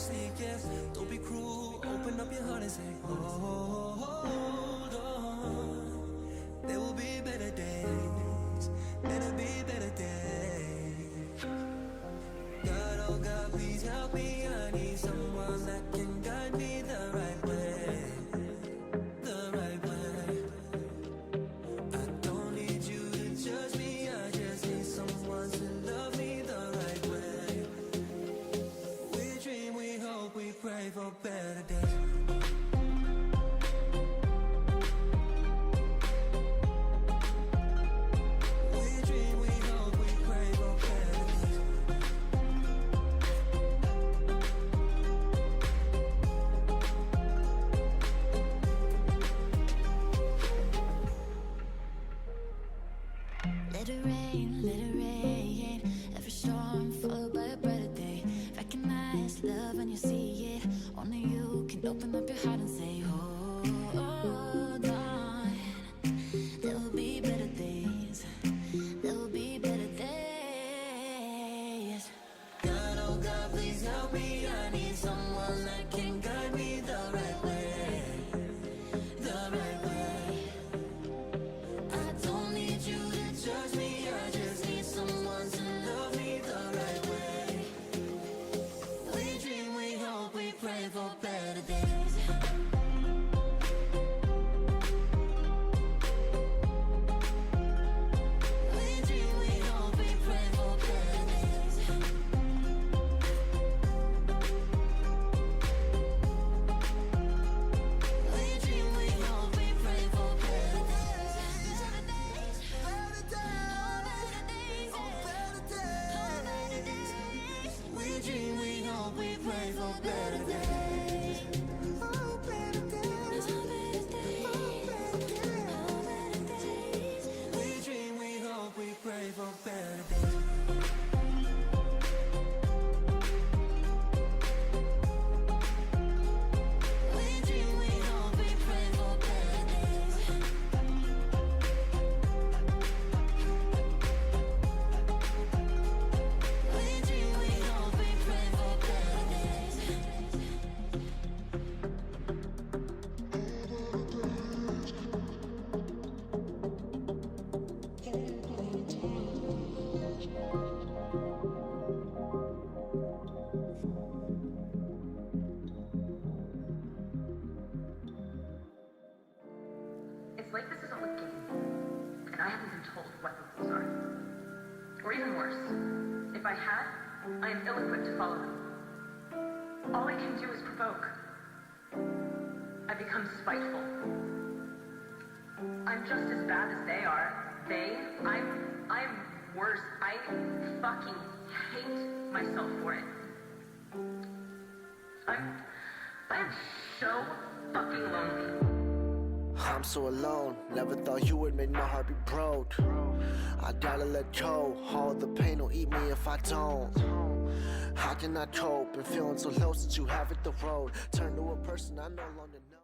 honestly, yes. Don't be cruel, open up your heart and say, hold on. There will be better days, better be better days. God, oh God, please help me. I need someone that can guide me the right way, the right way. I don't need you to judge me, I just need someone to love me the right way. We dream, we hope, we pray for better days. Let it rain, every storm followed by a brighter day. Recognize love when you see it. Only you can open up your heart and say, hold on. There will be better days, there will be better days. God, oh God, please help me. I need someone that can guide me the right way, the right way. I don't need you to judge me, I just need someone to love me the right way. We dream, we hope, we pray for better days. We dream, we hope, we pray for better days. We dream, we hope, we pray for better days. Better days, better days, better days. We dream, we hope, we pray for better days. Oh, better days, oh, better days. We dream, we hope, we pray for better days. We dream, we hope, we pray for better days. We dream, we hope, we pray for better days. It's like this is all a game, and I haven't been told what the rules are. Or even worse, if I had, I am ill-equipped to follow them. All I can do is provoke. I become spiteful. I'm just as bad as they are. I'm worse. I fucking hate myself for it. I'm so fucking lonely. I'm so alone, never thought you would make my heart be broke. I gotta let go, all the pain will eat me if I don't. How can I cope and feeling so low since you have hit the road? Turn to a person I no longer know.